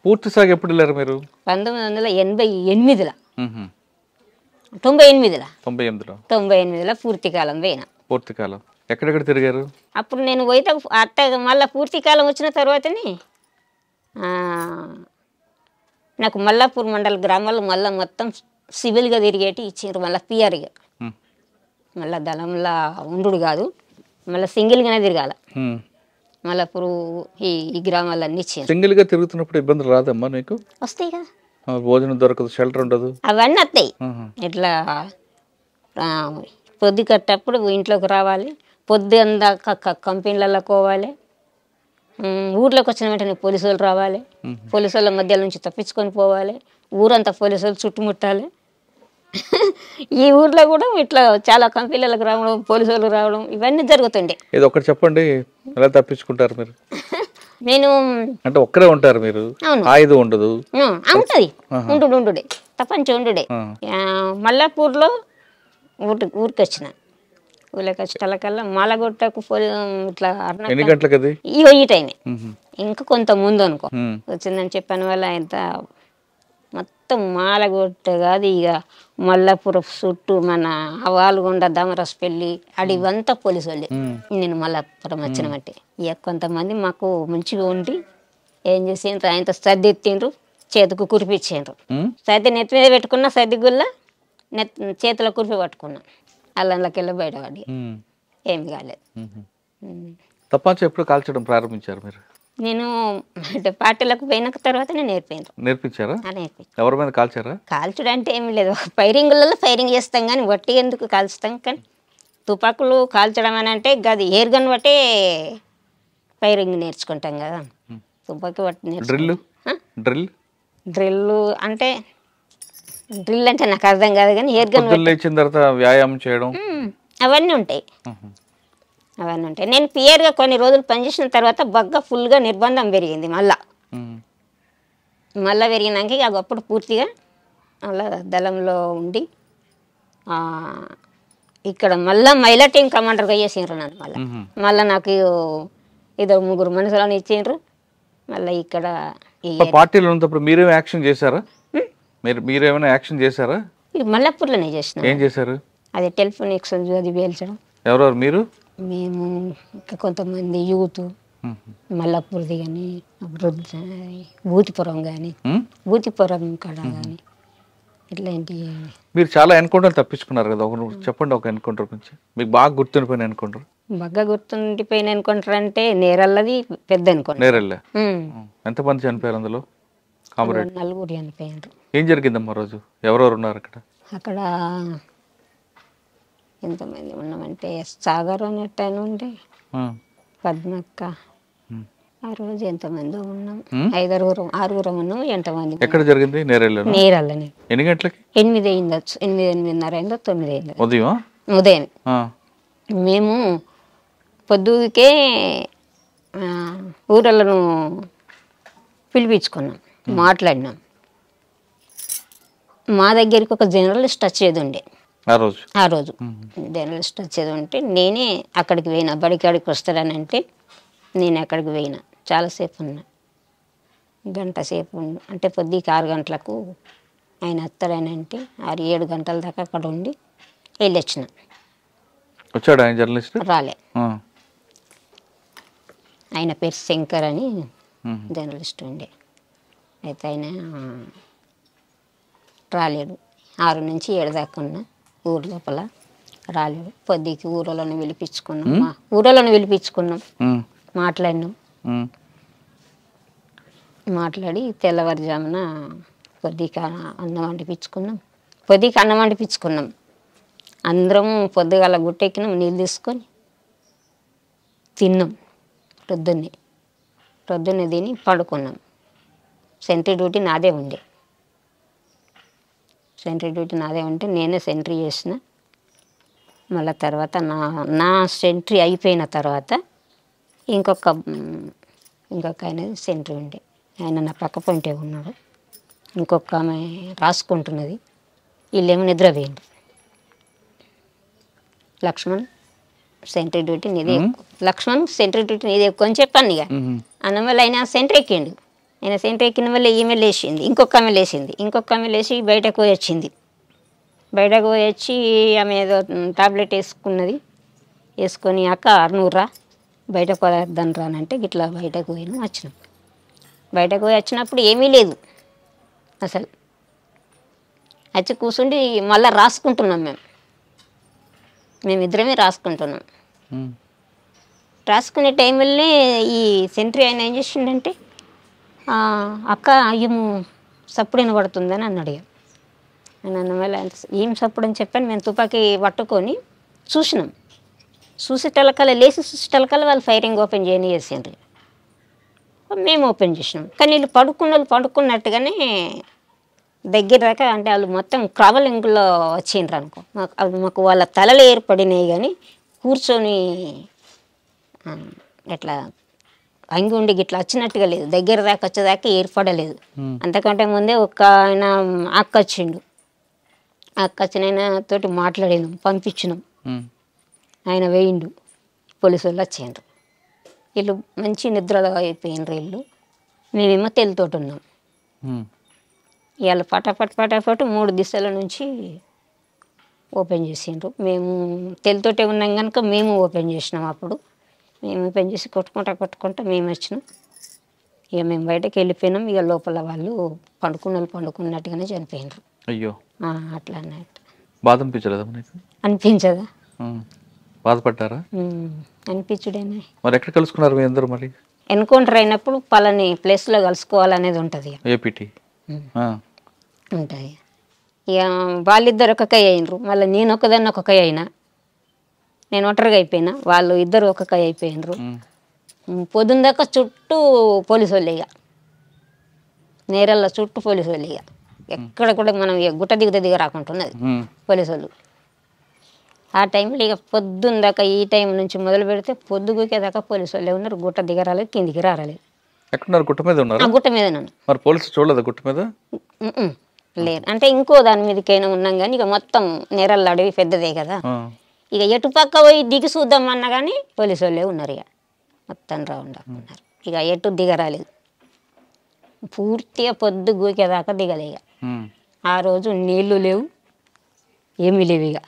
పూర్తి సాగు ఎప్పుడు వెళ్ళారు మీరు? 1988లో 98లో పూర్తి కాలం పోయినా. పూర్తి కాలం ఎక్కడెక్కడ తిరిగారు? అప్పుడు నేను పోయితే అత్త మళ్ళీ పూర్తి కాలం వచ్చిన తర్వాతనే నాకు మల్లాపూర్ మండల గ్రామాలు మళ్ళీ మొత్తం సివిల్గా తిరిగేటి ఇచ్చిండ్రు. మళ్ళీ పిఆర్గా మళ్ళీ దళంలా ఉండు కాదు, మళ్ళీ సింగిల్గానే తిరగాల. మల్లాపూర్ ఈ గ్రామాలన్నీ ఇచ్చిండ్రు. సింగిల్గా తిరుగుతున్నప్పుడు ఇబ్బందులు రాదమ్మా నీకు? వస్తాయి కదా, భోజనం దొరకదు, షెల్టర్ ఉండదు, అవన్నీ వస్తాయి. ఇట్లా పొద్దు కట్టప్పుడు ఇంట్లోకి రావాలి, పొద్దు అందాక కంపెనీలలో పోవాలి, ఊర్లోకి వచ్చిన వెంటనే పోలీసు వాళ్ళు రావాలి, పోలీసు వాళ్ళ మధ్య నుంచి తప్పించుకొని పోవాలి, ఊరంతా పోలీసు వాళ్ళు చుట్టుముట్టాలి. ఈ ఊర్లో కూడా ఇట్లా చాలా కంపెనీలకు రావడం, పోలీసు వాళ్ళు రావడం ఇవన్నీ జరుగుతుండే. ఇది ఒకటి చెప్పండి, ఎలా తప్పించుకుంటారు మీరు? నేను అంటే ఒక్కరే ఉంటారు మీరు? ఆయుధం ఉండదు? ఉంటది, ఉండుడే తప్పంచి ఉండుడే. మల్లాపూర్లో ఊరికి వచ్చిన, ఊళ్ళకి వచ్చేటకల్లా మాలగొట్టకు ఇట్లా ఎన్ని గంటలకు అది? ఈ టైమే ఇంకా కొంత ముందు అనుకో వచ్చిందని చెప్పాను వల్ల ఎంత మొత్తం మాలగొట్ట కాదు ఇక మల్లాపురం చుట్టూ మన వాల్గొండ దమరస్పల్లి అడివంతా పోలీసు వాళ్ళే. నేను మల్లాపురం వచ్చిన బట్టి ఇక కొంతమంది మాకు మంచిగా ఉండి ఏం చేసిండ్రు, ఆయనతో సర్ది ఎత్తిండ్రు, చేతికి కురిపించిండ్రు. సర్ది నెత్తి మీద పెట్టుకున్న సర్ది గుల్ల చేతిలో కురిపి పట్టుకున్నా, అల్లంలోకి బయటపడి ఏమి కాలేదు. తప్పంచి ఎప్పుడు కాల్చడం ప్రారంభించారు మీరు? నేను పార్టీలకు పోయిన తర్వాత నేను నేర్పించారా? ఎవరి మీద కాల్చారా? కాల్చడం అంటే ఏమి లేదు, ఫైరింగ్లలో ఫైరింగ్ చేస్తాం కానీ వట్టి ఎందుకు కాల్చుతాం. కానీ తుపాకులు కాల్చడం అని అంటే గది ఎయిర్ గన్ బట్టే ఫైరింగ్ నేర్చుకుంటాం కదా. తుపాకి బట్టి డ్రిల్ అంటే డ్రిల్ అంటే నాకు అర్థం కాదు కానీ ఎయిర్ గన్ లేచిన తర్వాత వ్యాయామం చేయడం అవన్నీ ఉంటాయి. నేను పియర్గా కొన్ని రోజులు పనిచేసిన తర్వాత బగ్గా ఫుల్గా నిర్బంధం పెరిగింది. మళ్ళా పెరిగినాక ఇక అప్పుడు పూర్తిగా అలా దళంలో ఉండి ఇక్కడ మళ్ళీ మహిళా టీం కమాండర్గా చేసిండ్రు నన్ను. మళ్ళీ నాకు ఏదో 3 మనుషులను ఇచ్చిండ్రు. మళ్ళీ ఇక్కడ పార్టీలో ఉన్నప్పుడు మీరేమో యాక్షన్ చేశారా? మీరేమైనా యాక్షన్ చేశారా? మల్లాపూర్లోనే చేసిన. ఏం చేశారు? అది టెలిఫోన్ ఎక్స్చేంజ్ అది పేల్చడం. ఎవరెవరు మీరు? మేము ఇంకా కొంతమంది యూత్ మల్లాపూర్ది కానీ భూతిపురం కానీ భూతిపురం కాడ కానీ ఇట్లాంటి. మీరు చాలా ఎన్కౌంటర్ తప్పించుకున్నారు కదా, చెప్పండి ఒక ఎన్కౌంటర్ గురించి మీకు బాగా గుర్తుండిపోయిన ఎన్కౌంటర్. బాగా గుర్తుండిపోయిన ఎన్కౌంటర్ అంటే నేరల్లది పెద్ద ఎన్కౌంటర్. నేరల్లే ఎంతమంది చనిపోయారు అందులో? 4 చనిపోయారు. ఏం జరిగిందమ్మా రోజు? ఎవరెవరు ఉన్నారు అక్కడ? అక్కడ ఎంతమంది ఉన్నామంటే సాగర్ అనేట ఉండే, పద్మక్క, ఆ రోజు ఎంతమంది ఉన్నాం, 6 ఉన్నాం. ఎంతమంది? ఎక్కడ జరిగింది? నేరల్లనే. ఎన్ని గంటలకి? 8 అయిందచ్చు, 8:30 అయిందో 9 అయిందో ఉదయం. మేము పొద్దుకే ఊరలను పిలిపించుకున్నాం, మాట్లాడినాం. మా దగ్గరికి ఒక జర్నలిస్ట్ వచ్చేది ఉండే ఆ రోజు జర్నలిస్ట్ వచ్చేది ఉంటే నేనే అక్కడికి పోయినా. బడికాడికి వస్తాడని అంటే నేను అక్కడికి పోయినా. చాలాసేపు ఉన్నా, 1 గంట సేపు ఉన్నా. అంటే పొద్దుకి 6 గంటలకు ఆయన వస్తాడని అంటే 6-7 గంటల దాకా అక్కడ ఉండి వెళ్ళొచ్చిన. వచ్చాడు ఆయన జర్నలిస్ట్? రాలే. ఆయన పేరు శంకర్ అని జర్నలిస్ట్ ఉండే. అయితే ఆయన రాలేడు. 6 నుంచి 7 దాకా ఉన్నా ఊరు లోపల, రాలేడు. పొద్దుకి ఊరలోనే పిలిపించుకున్నాం, మాట్లాడినాం. మాట్లాడి తెల్లవారుజామున పొద్దుకి అన్నం వండిపించుకున్నాం. అందరం పొద్దుగాల గుట్టెక్కినాం, నీళ్ళు తీసుకొని తిన్నాం. ప్రొద్దున్నే తిని పడుకున్నాం. సెంట్రీ డ్యూటీ నాదే ఉండే. నేనే సెంట్రీ చేసిన. మళ్ళీ తర్వాత నా సెంట్రీ అయిపోయిన తర్వాత ఇంకొక ఆయన సెంట్రీ ఉండే, ఆయన నా పక్క పొంటే ఉన్నాడు. ఇంకొక ఆమె రాసుకుంటున్నది, వీళ్ళేమో నిద్రపోయింది. లక్ష్మణ్ సెంట్రీ డ్యూటీ నీదే ఎక్కువ అని చెప్పాను. ఇక అన్నమల్ల అయినా సెంట్రీ ఎక్కిండు. ఆయన సెంటర్ ఎక్కిన వల్ల ఈమె లేచింది, ఇంకొక ఆమె లేచింది, ఇంకొక ఆమె లేచి బయటకు పోయి వచ్చింది. బయటకు పోయి వచ్చి ఆమె ఏదో టాబ్లెట్ వేసుకొని అక్క 600 రా బయటకు పోదాన్ని రానంటే గిట్లా బయటకు పోయినాం వచ్చినాం. బయటకు పోయి వచ్చినప్పుడు ఏమీ లేదు అసలు. వచ్చి కూర్చుండి మళ్ళీ రాసుకుంటున్నాం మేమిద్దరమే రాసుకుంటున్నాం. రాసుకునే టైంలోనే ఈ సెంట్రీ ఆయన ఏం చేసిండంటే అక్క అయ్యము సప్పుడు వినబడుతుందని అన్నాడు. నన్ను మళ్ళీ ఏం సప్పుడు అని చెప్పాను. మేము తుపాకీ పట్టుకొని చూసినాం. చూసేటలకల్లా లేచి చూసేటలకల్లా వాళ్ళు ఫైరింగ్ ఓపెన్ చేసిండ్రు. మేము ఓపెన్ చేసినాం. కానీ వీళ్ళు పడుకున్నట్టుగానే దగ్గర దాకా అంటే వాళ్ళు మొత్తం ట్రావెలింగ్లో వచ్చిండ్రు అనుకో. మాకు వాళ్ళ తలలు ఏర్పడినాయి కానీ కూర్చొని ఎట్లా అంగి ఉండి గిట్లా వచ్చినట్టుగా లేదు. దగ్గర దాకా వచ్చేదాకా ఏర్పడలేదు. అంతకంటే ముందే ఒక ఆయన అక్క వచ్చిండు. అక్క వచ్చిన ఆయన తోటి మాట్లాడినాం, పంపించినాం. ఆయన వేయిండు, పోలీసు వాళ్ళు వచ్చిండ్రు. వీళ్ళు మంచి నిద్రలో అయిపోయినరు వీళ్ళు. మేమేమో తెలతోటి ఉన్నాం. ఇవాళ పటాపట్ 3 దిశల నుంచి ఓపెన్ చేసిండ్రు. మేము తెలతోటే ఉన్నాం కనుక మేము ఓపెన్ చేసినాం. అప్పుడు మేము ఓపెన్ చేసి కొట్టుకుంటా మేము వచ్చినాం. ఇక మేము బయటకు వెళ్ళిపోయినాం. ఇక లోపల వాళ్ళు పండుకున్నట్టుగానే చనిపోయినరు. అయ్యో అట్లా అన్నట్టు. బాధ అనిపించలేదా నీకు? అనిపించదా? బాధపడ్డారా? అనిపించుడేనా. మరి ఎక్కడ కలుసుకున్నారు మీ అందరూ? మరి ఎన్కౌంటర్ అయినప్పుడు పలాని ప్లేస్లో కలుసుకోవాలనేది ఉంటుంది. ఏపీటీ ఉంటుంది. ఇక వాళ్ళిద్దరు ఒక కై అయినరు. మళ్ళీ నేను ఒకదాన్ని ఒక కై అయినా. నేను ఒంటరిగా అయిపోయినా, వాళ్ళు ఇద్దరు ఒక కై అయిపోయినరు. పొద్దున్న దాకా చుట్టూ పోలీసు వాళ్ళు. ఇక నేరల్లో చుట్టూ పోలీసు వాళ్ళు. ఇక ఎక్కడ కూడా మనం ఇక గుట్ట దిగ రాకుంటున్నది పోలీసు వాళ్ళు. ఆ టైంలో ఇక పొద్దున్న దాకా ఈ టైం నుంచి మొదలు పెడితే పొద్దుగుకేదాకా పోలీసు వాళ్ళే ఉన్నారు. గుట్ట దిగరాలేదు, కిందికి రాలేదు. ఎక్కడున్నారు? గుట్ట మీద ఉన్నారు. గుట్ట మీద నన్ను మరి పోలీసు చూడలేదు గుట్ట మీద? లేదు. అంటే ఇంకో దాని మీదకైనా ఉన్నాం కానీ ఇక మొత్తం నేరల్లో అడవి పెద్దదే కదా. ఇక ఎటు పక్క పోయి దిగి చూద్దామన్నా కానీ పోలీసు వాళ్ళే ఉన్నారు. ఇక మొత్తం రౌండ్ ఉన్నారు. ఇక ఎటు దిగరాలేదు. పూర్తిగా పొద్దు గూకేదాకా దిగలే. ఇక ఆ రోజు నీళ్లు లేవు, ఏమీ లేవు. ఇక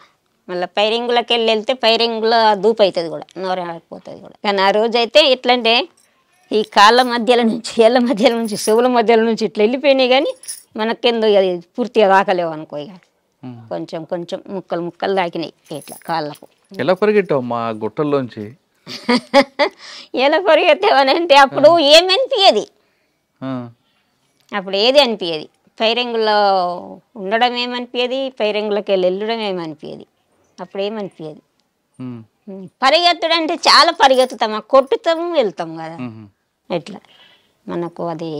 మళ్ళీ పైరింగులకి వెళ్తే పైరింగులో దూపు అవుతుంది కూడా, నోరైపోతుంది కూడా. కానీ ఆ రోజు అయితే ఎట్లంటే ఈ కాళ్ళ మధ్యలో నుంచి, ఏళ్ళ మధ్యలో నుంచి, చెవుల మధ్యలో నుంచి ఇట్లా వెళ్ళిపోయినాయి కానీ మనకెందు అది పూర్తిగా దాకలేవు అనుకో. ఇక కొంచెం ముక్కలు దాకినాయి ఇట్లా కాళ్ళకు. ఎలా పరిగెట్టావు మా గుట్టల్లోంచి? ఎలా పరిగెత్తావని అంటే అప్పుడు ఏమనిపించేది, అప్పుడు ఏది అనిపించేది. ఫైరింగ్లో ఉండడం ఏమనిపించేది, ఫైరింగ్లోకి వెళ్ళడం ఏమనిపించేది. అప్పుడు ఏమనిపించేది. పరిగెత్తడం అంటే చాలా పరిగెత్తుతాం, కొట్టుతాము, వెళ్తాం కదా. ఎట్లా మనకు అది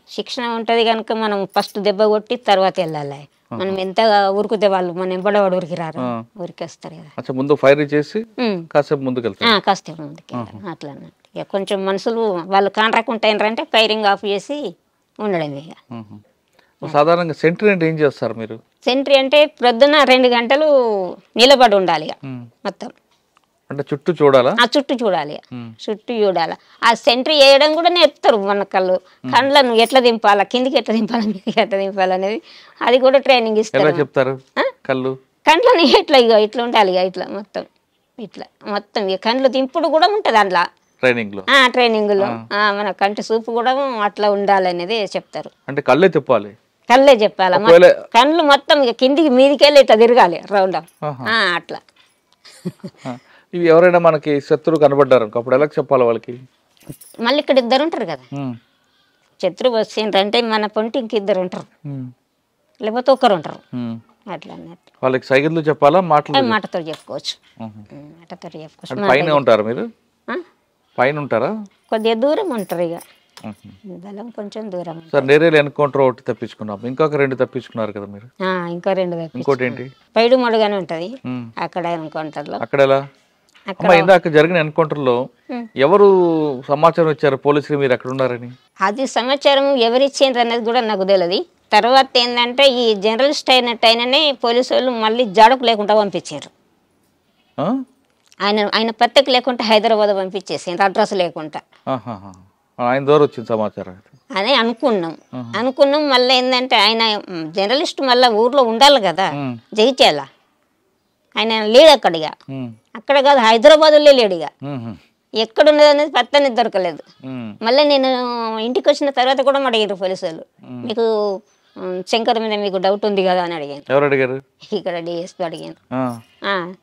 శిక్షణ ఉంటుంది కనుక మనం ఫస్ట్ దెబ్బ కొట్టి తర్వాత వెళ్ళాలి. మనం ఎంత ఉరికితే వాళ్ళు మన ఎంబడవాడు ఉరికి రారు, ఉరికేస్తారు కదా. ముందు ఫైర్ చేసి కాసేపు ముందుకు వెళ్తారు, కాసేపు ముందుకు అట్లా అన్నట్టు. ఇక కొంచెం మనుషులు వాళ్ళు కాంట్రాక్ట్ ఫైరింగ్ ఆఫ్ చేసి ఉండడమే. ఇక సాధారణంగా సెంట్రీ అంటే ఏం చేస్తారు మీరు? సెంట్రీ అంటే ప్రొద్దున 2 గంటలు నిలబడి ఉండాలి. ఇక మొత్తం అంటే చుట్టూ చూడాలా? చుట్టూ చూడాలి, చుట్టూ చూడాలి. ఆ సెంట్రీ వేయడం కూడా నేర్పుతారు మన కళ్ళను ఎట్లా దింపాలా, కిందికి ఎట్లా దింపాలా, మీదకి ఎట్లా దింపాలి అనేది అది కూడా ట్రైనింగ్ ఇస్తారు. చెప్తారు కండ్లని ఎట్లా ఇట్లా ఉండాలి. ఇక ఇట్లా మొత్తం ఇక కండ్లు దింపుడు కూడా ఉంటుంది అందులో ట్రైనింగ్ లో. మన కంటి చూపు కూడా అట్లా ఉండాలనేది చెప్తారు. అంటే కళ్ళే తిప్పాలి, కళ్ళే చెప్పాలి. కళ్ళు మొత్తం ఇక కిందికి మీదికి వెళ్ళి ఇట్లా తిరగాలి రౌండ్ అట్లా. ఇవి ఎవరైనా మనకి శత్రువు కనబడ్డారు అప్పుడు ఎలా చెప్పాలి వాళ్ళకి? మళ్ళీ ఇక్కడ 2 ఉంటారు కదా, శత్రువు వచ్చిండ్రంటే మన పొంటి ఇంక 2 ఉంటారు, లేకపోతే 1 ఉంటారు. అట్లా అన్నట్టు వాళ్ళకి సైకిల్ చెప్పాలా, మాటతో చెప్పుకోవచ్చు. పైన ఉంటారు మీరు? పైన ఉంటారా? కొద్దిగా దూరం ఉంటారు. ఇక దళం కొంచెం దూరం. సార్ నేరేలు ఎన్కౌంటర్ ఒకటి తప్పించుకున్నాం, ఇంకొక 2 తప్పించుకున్నారు కదా మీరు? ఇంకా 2 ఇంకోటి ఏంటి? పైడు మడుగానే ఉంటది అక్కడ ఎన్కౌంటర్ లో. అక్కడ ఎలా? ఇందాక జరిగిన ఎన్కౌంటర్ లో ఎవరు సమాచారం ఇచ్చారు పోలీసులు మీరు అక్కడ ఉన్నారని? అది సమాచారం ఎవరు ఇచ్చిండ్రు అనేది కూడా నాకు తెలియదు. తర్వాత ఏంటంటే ఈ జర్నలిస్ట్ అయినట్టయిననే పోలీసు వాళ్ళు మళ్ళీ జాడకు లేకుండా పంపించారు. ఆయన పత్రిక లేకుండా హైదరాబాద్ పంపించేసిండ్రు, అడ్రస్ లేకుండా. ఆయన ద్వారా వచ్చింది సమాచారం? అని అనుకున్నాం మళ్ళీ ఏంటంటే ఆయన జర్నలిస్ట్ మళ్ళీ ఊర్లో ఉండాలి కదా జగిత్యాల, ఆయన లేడు అక్కడ కాదు హైదరాబాద్లో లేడు. ఇక ఎక్కడున్నది అనేది పత్తనే దొరకలేదు. మళ్ళీ నేను ఇంటికి వచ్చిన తర్వాత కూడా అడిగారు పోలీసు వాళ్ళు, మీకు శంకర్ మీద మీకు డౌట్ ఉంది కదా అని అడిగాను. ఎవరు అడిగారు? ఇక్కడ డిఎస్పీ అడిగాను.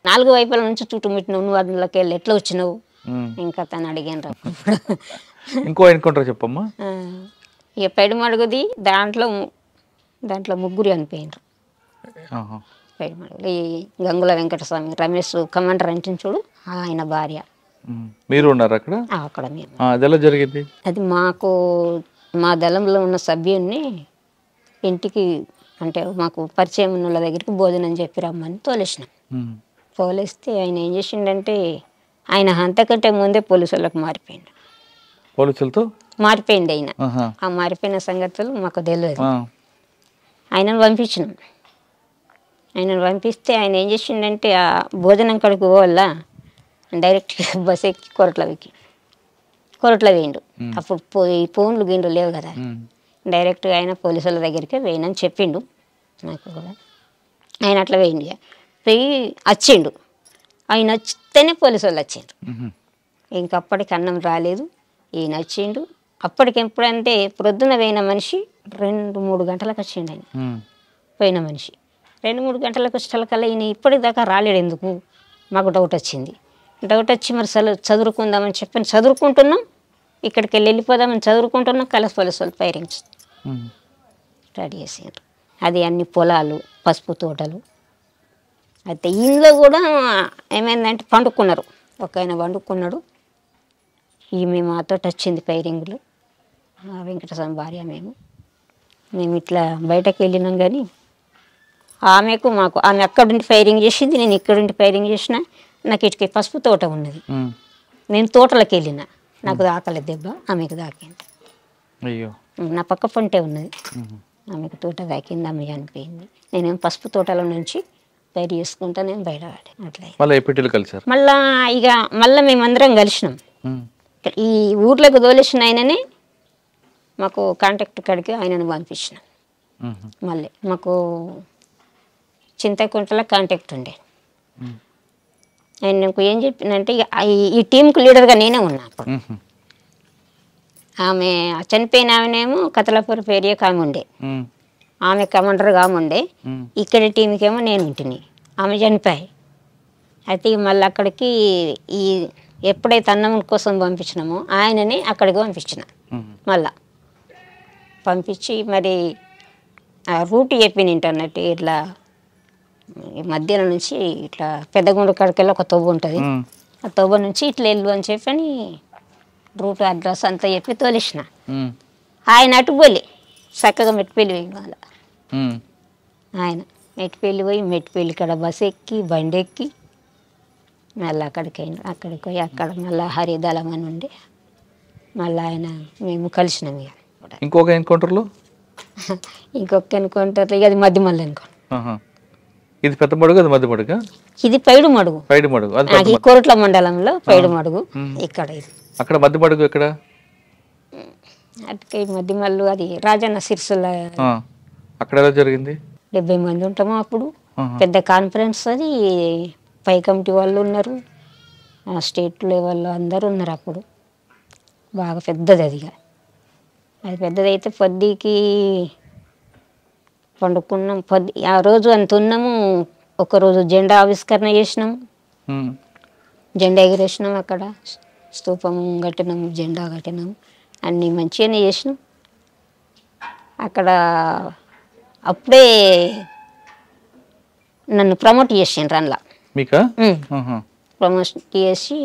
4 వైపుల నుంచి చుట్టుముట్టినావు, నువ్వు అందులోకి వెళ్ళి ఎట్లా వచ్చినావు ఇంకా తను అడిగాను. ఇంకో ఎన్కౌంటర్ చెప్పమ్మా. ఇక పెడుమడుగుది దాంట్లో 3 చనిపోయినారు. పెడుమడుగు ఈ గంగుల వెంకటస్వామి, రమేష్ కమాండర్ అంటే చూడు ఆయన భార్య. మీరు ఉన్నారు అక్కడ? అక్కడ మేము. అది ఎలా జరిగింది? అది మాకు మా దళంలో ఉన్న సభ్యుడిని ఇంటికి అంటే మాకు పరిచయం ఉన్న వాళ్ళ దగ్గరికి భోజనం చెప్పి రమ్మని తోలేసినాం. తోలేస్తే ఆయన ఏం చేసిండంటే ఆయన అంతకంటే ముందే పోలీసు వాళ్ళకి మారిపోయిండు. పోలీసులతో మారిపోయింది ఆయన. ఆ మారిపోయిన సంగతులు మాకు తెలియదు. ఆయనను పంపించినాం. ఆయనను పంపిస్తే ఆయన ఏం చేసిండంటే ఆ భోజనం కడుకు పోవాల డైరెక్ట్గా బస్ ఎక్కి కొరట్ల వేయండు. అప్పుడు ఫోన్లు గిండ్లు లేవు కదా, డైరెక్ట్గా ఆయన పోలీసుల దగ్గరికి వేయనని చెప్పిండు నాకు కూడా. ఆయన అట్లా వేయండి పోయి వచ్చిండు. ఆయన వచ్చితేనే పోలీసు వాళ్ళు వచ్చిండ్రు. ఇంకప్పటికి అన్నం రాలేదు, ఈయన వచ్చిండు. అప్పటికి ఎప్పుడంటే ప్రొద్దున పోయిన మనిషి 2-3 గంటలకు వచ్చిండు. ఆయన పోయిన మనిషి 2-3 గంటలకు వచ్చేకల్లా ఈయన ఇప్పటిదాకా రాలేడు. ఎందుకు మాకు డౌట్ వచ్చింది. డౌట్ వచ్చి మరి చదువుకుందామని చెప్పి చదువుకుంటున్నాం, ఇక్కడికి వెళ్ళిపోదామని చదువుకుంటున్నాం. కలసి పోలీసు వాళ్ళు ఫైరింగ్ రెడీ చేసారు. అది అన్ని పొలాలు, పసుపు తోటలు. అయితే ఇంట్లో కూడా ఏమైందంటే పండుకున్నారు. ఒక ఆయన పండుకున్నాడు. ఈమె మాతో వచ్చింది ఫైరింగ్లో, వెంకటస్వామి భార్య. మేము ఇట్లా బయటకు వెళ్ళినాం కానీ ఆమెకు మాకు ఆమె అక్కడుండి ఫైరింగ్ చేసింది, నేను ఇక్కడుండి ఫైరింగ్ చేసిన. నాకు ఇటుకి పసుపు తోట ఉన్నది, నేను తోటలోకి వెళ్ళిన, నాకు దాకలేదు దెబ్బ, ఆమెకు దాకింది. అయ్యో, నా పక్క పంటే ఉన్నది, ఆమెకు తోట దాకింది, ఆమె చనిపోయింది. నేనేం పసుపు తోటలో నుంచి ఫైర్ చేసుకుంటా నేను బయట పడి అట్లా. మళ్ళీ మేమందరం కలిసినాం. ఈ ఊర్లోకి తోలేసిన ఆయననే మాకు కాంటాక్ట్ కాడికి ఆయనను పంపించినాం. మళ్ళీ మాకు చింతకుంటలో కాంటాక్ట్ ఉండే. ఆయన నాకు ఏం చెప్పిందంటే ఈ టీంకు లీడర్గా నేనే ఉన్నా అప్పుడు. ఆమె చనిపోయిన ఆమెనేమో కతలాపూర్ ఏరియాకి ఆమె ఉండే, ఆమె కమాండర్గా ఆమె ఉండే. ఇక్కడ టీంకేమో నేను ఉంటిని, ఆమె చనిపోయి. అయితే మళ్ళీ అక్కడికి ఈ ఎప్పుడైతే అన్నం కోసం పంపించినామో ఆయనని అక్కడికి పంపించిన. మళ్ళా పంపించి మరి ఆ రూట్ చెప్పింది ఇంటర్నెట్, ఇట్లా మధ్యాహ్నం నుంచి ఇట్లా పెద్దగుండ కాడికెళ్ళి ఒక తొవ్వ ఉంటుంది, ఆ తొవ్వ నుంచి ఇట్లా వెళ్ళు అని చెప్పని రూట్ అడ్రస్ అంతా చెప్పి తోలేసిన. ఆయన అటు పోలే, చక్కగా మెట్టిపల్లి పోయి వాళ్ళ ఆయన మెట్టిపల్లి పోయి మెట్టిపల్లి కాడ బస్ ఎక్కి బండి ఎక్కి మళ్ళీ అక్కడికి పోయి అక్కడ మళ్ళీ హరిదళం అని ఉండి మళ్ళీ ఆయన మేము కలిసినాం. ఇంకొక ఎన్కౌంటర్లో ఇంకొక ఎన్కౌంటర్ ఇక అది మధ్యమల్లి ఎన్కౌంటర్. ఇది పెద్ద మడుగు, అది మధ్య మడుగు, ఇది పైడు మడుగు. అది కోరట్ల మండలంలో పైడు మడుగు. ఇక్కడ ఇది అక్కడ మధ్య మడుగు ఎక్కడ? అటుకై మధ్యమల్లు అది రాజన్న సిరిసిల్ల. అక్కడ ఎలా జరిగింది? 70 మంది ఉంటాము అప్పుడు. పెద్ద కాన్ఫరెన్స్ అది, పై కమిటీ వాళ్ళు ఉన్నారు, స్టేట్ లెవెల్లో అందరూ ఉన్నారు అప్పుడు. బాగా పెద్దది అది. అది పెద్దదైతే పొద్దుకి పండుకున్నాం. ఆ రోజు అంత ఉన్నాము. ఒకరోజు జెండా ఆవిష్కరణ చేసినాం, జెండా ఎగిరేసినాం, అక్కడ స్తూపం కట్టినాం, జెండా కట్టినాం, అన్నీ మంచిగానే చేసినాం. అక్కడ అప్పుడే నన్ను ప్రమోట్ చేసిండ్రు అందులో. ప్రమోట్ చేసి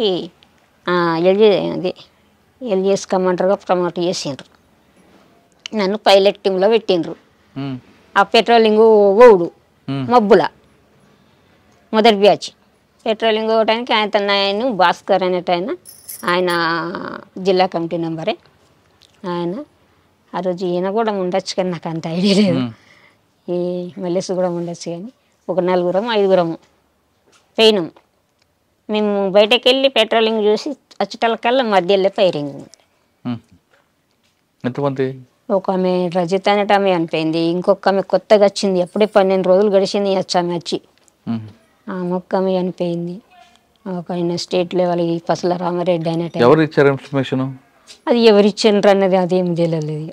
ఎల్జిఎస్ కమాండర్గా ప్రమోట్ చేసిండ్రు. నన్ను పైలట్ టీంలో పెట్టిండ్రు. ఆ పెట్రోలింగ్ ఓవుడు మబ్బుల మొదటి బ్యాచ్ పెట్రోలింగ్ ఓవడానికి ఆయన భాస్కర్ అనేట ఆయన జిల్లా కమిటీ మెంబరే. ఆయన ఆ రోజు ఈయన కూడా ఉండొచ్చు కానీ నాకు అంత ఐడియా లేదు, ఈ మల్లేసు కూడా ఉండొచ్చు కానీ ఒక 4-5 పోయినాం. మేము బయటకు వెళ్ళి పెట్రోలింగ్ చూసి వచ్చేటకల్లా మధ్యలో ఫైరింగ్. ఎంతమంది? ఒక ఆమె రజిత అనేట ఆమె చనిపోయింది. ఇంకొక ఆమె కొత్తగా వచ్చింది, అప్పుడే 12 రోజులు గడిచింది ఆమె వచ్చి. ఆ మొక్క ఆమె చనిపోయింది. ఒక ఆయన స్టేట్ లెవెల్ పసల రామారెడ్డి అనేట. ఎవరు ఇచ్చారు ఇన్ఫర్మేషన్? అది ఎవరిచ్చిండ్రు అన్నది అదేం తెలియలేదు.